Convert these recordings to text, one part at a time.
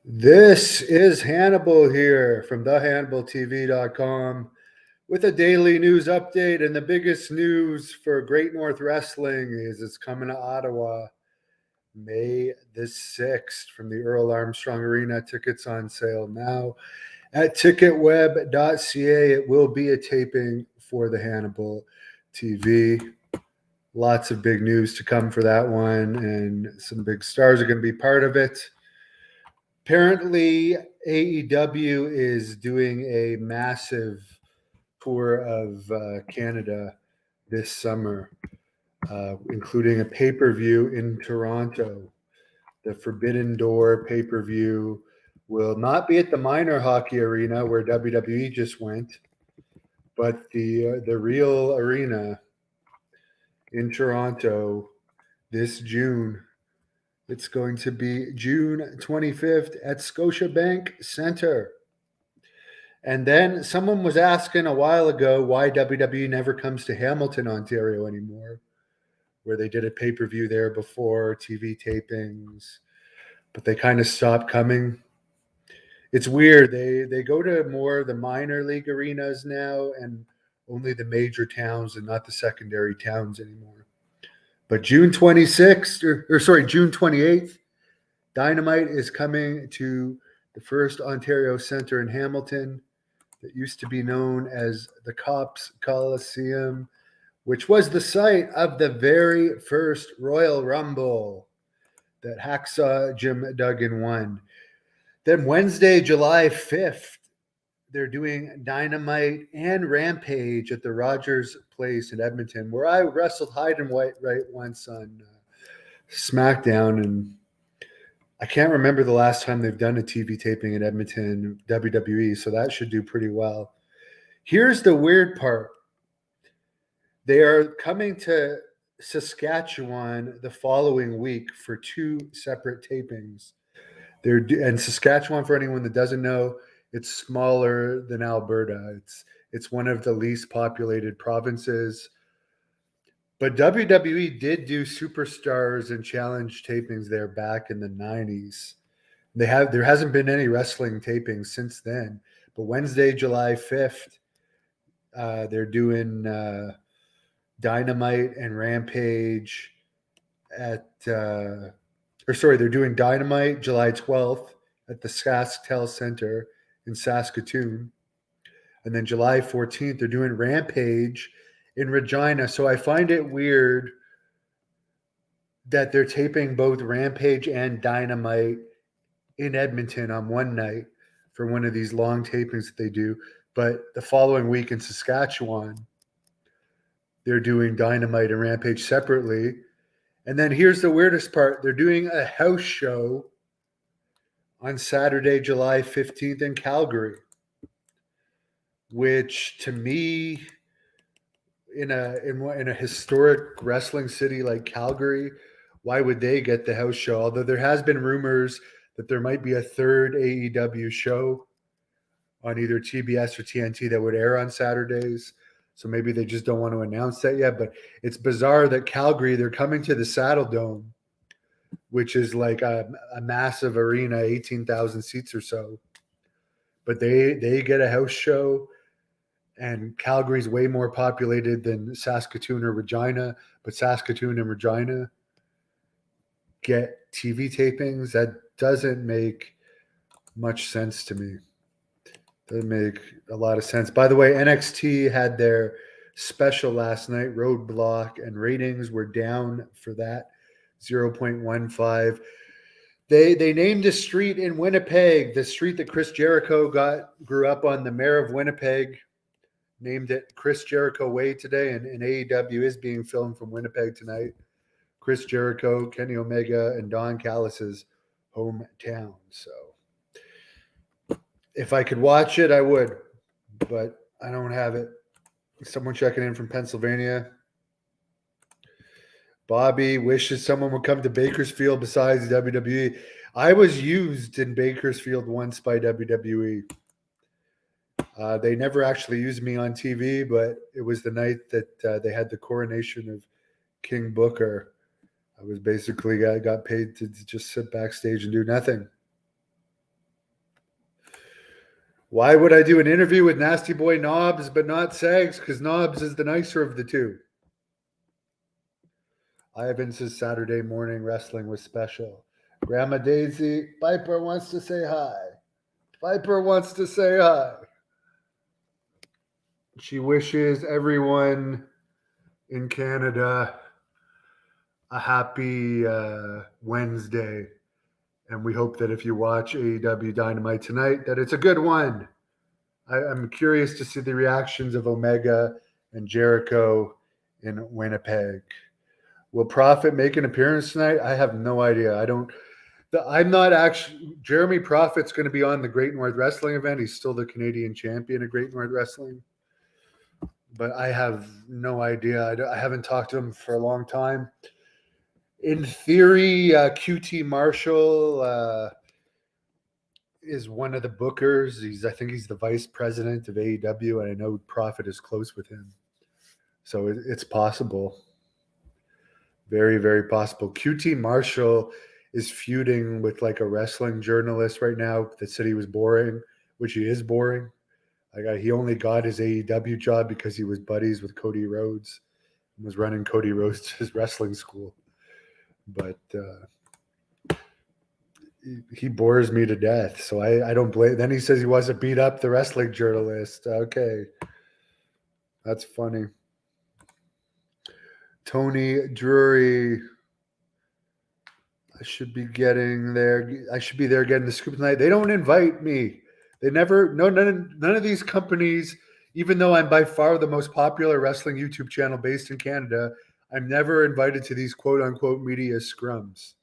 This is Hannibal here from thehannibaltv.com with a daily news update. And the biggest news for Great North Wrestling is it's coming to Ottawa May the 6th from the Earl Armstrong Arena. Tickets on sale now at ticketweb.ca. It will be a taping for the Hannibal TV. Lots of big news to come for that one, and some big stars are going to be part of it. Apparently, AEW is doing a massive tour of Canada this summer, including a pay-per-view in Toronto. The Forbidden Door pay-per-view will not be at the Minor Hockey Arena where WWE just went, but the real arena in Toronto this June. It's going to be June 25th at Scotiabank Center. And then someone was asking a while ago why WWE never comes to Hamilton, Ontario anymore, where they did a pay-per-view there before, TV tapings, but they kind of stopped coming. It's weird. They go to more of the minor league arenas now and only the major towns and not the secondary towns anymore. But June 26th, June 28th, Dynamite is coming to the First Ontario Centre in Hamilton that used to be known as the Cops Coliseum, which was the site of the very first Royal Rumble that Hacksaw Jim Duggan won. Then Wednesday, July 5th, they're doing Dynamite and Rampage at the Rogers Place in Edmonton, where I wrestled Hyde and White right once on SmackDown, and I can't remember the last time they've done a TV taping in Edmonton, WWE, so that should do pretty well. Here's the weird part. They are coming to Saskatchewan the following week for two separate tapings. And Saskatchewan, for anyone that doesn't know, it's smaller than Alberta. It's one of the least populated provinces. But WWE did do Superstars and Challenge tapings there back in the 90s. There hasn't been any wrestling tapings since then. But Wednesday, July 5th, they're doing Dynamite and Rampage they're doing Dynamite July 12th at the SaskTel Center in Saskatoon. And then July 14th, they're doing Rampage in Regina. So I find it weird that they're taping both Rampage and Dynamite in Edmonton on one night for one of these long tapings that they do. But the following week in Saskatchewan, they're doing Dynamite and Rampage separately. And then here's the weirdest part. They're doing a house show on Saturday, July 15th in Calgary, which to me, in a historic wrestling city like Calgary, why would they get the house show? Although there has been rumors that there might be a third AEW show on either TBS or TNT that would air on Saturdays. So maybe they just don't want to announce that yet. But it's bizarre that Calgary, they're coming to the Saddle Dome, which is like a massive arena, 18,000 seats or so. But they get a house show, and Calgary's way more populated than Saskatoon or Regina. But Saskatoon and Regina get TV tapings. That doesn't make much sense to me. Doesn't make a lot of sense. By the way, NXT had their special last night, Roadblock, and ratings were down for that, 0.15. They named a street in Winnipeg, the street that Chris Jericho grew up on. The mayor of Winnipeg named it Chris Jericho Way today, and AEW is being filmed from Winnipeg tonight. Chris Jericho, Kenny Omega, and Don Callis's hometown. So if I could watch it, I would, but I don't have it. Someone checking in from Pennsylvania. Bobby wishes someone would come to Bakersfield besides WWE. I was used in Bakersfield once by WWE. They never actually used me on TV, but it was the night that they had the coronation of King Booker. I was basically got paid to just sit backstage and do nothing. Why would I do an interview with Nasty Boy Knobs but not Sags? Because Knobs is the nicer of the two. Ivan's Saturday morning wrestling was special. Grandma Daisy, Piper wants to say hi. Piper wants to say hi. She wishes everyone in Canada a happy Wednesday. And we hope that if you watch AEW Dynamite tonight, that it's a good one. I'm curious to see the reactions of Omega and Jericho in Winnipeg. Will Prophet make an appearance tonight? I have no idea. I'm not actually. Jeremy Prophet's going to be on the Great North Wrestling event. He's still the Canadian champion of Great North Wrestling. But I have no idea. I haven't talked to him for a long time. In theory, QT Marshall is one of the bookers. I think he's the vice president of AEW, and I know Prophet is close with him. So it's possible. Very, very possible. QT Marshall is feuding with like a wrestling journalist right now that said he was boring, which he is boring. He only got his AEW job because he was buddies with Cody Rhodes and was running Cody Rhodes' wrestling school. But he bores me to death, so I don't blame. Then he says he wants to beat up the wrestling journalist. Okay, that's funny. Tony Drury, I should be getting there. I should be there getting the scoop tonight. They don't invite me. They never. No, none of these companies. Even though I'm by far the most popular wrestling YouTube channel based in Canada, I'm never invited to these quote unquote media scrums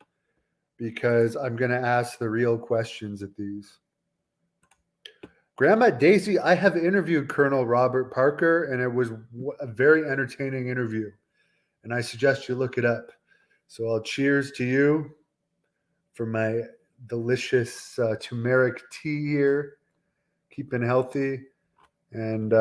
because I'm going to ask the real questions at these. Grandma Daisy, I have interviewed Colonel Robert Parker, and it was a very entertaining interview. And I suggest you look it up. So I'll cheers to you for my delicious turmeric tea here. Keeping healthy, and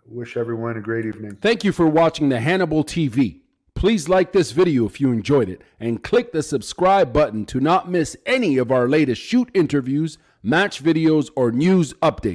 wish everyone a great evening. Thank you for watching the Hannibal TV. Please like this video if you enjoyed it, and click the subscribe button to not miss any of our latest shoot interviews, match videos, or news updates.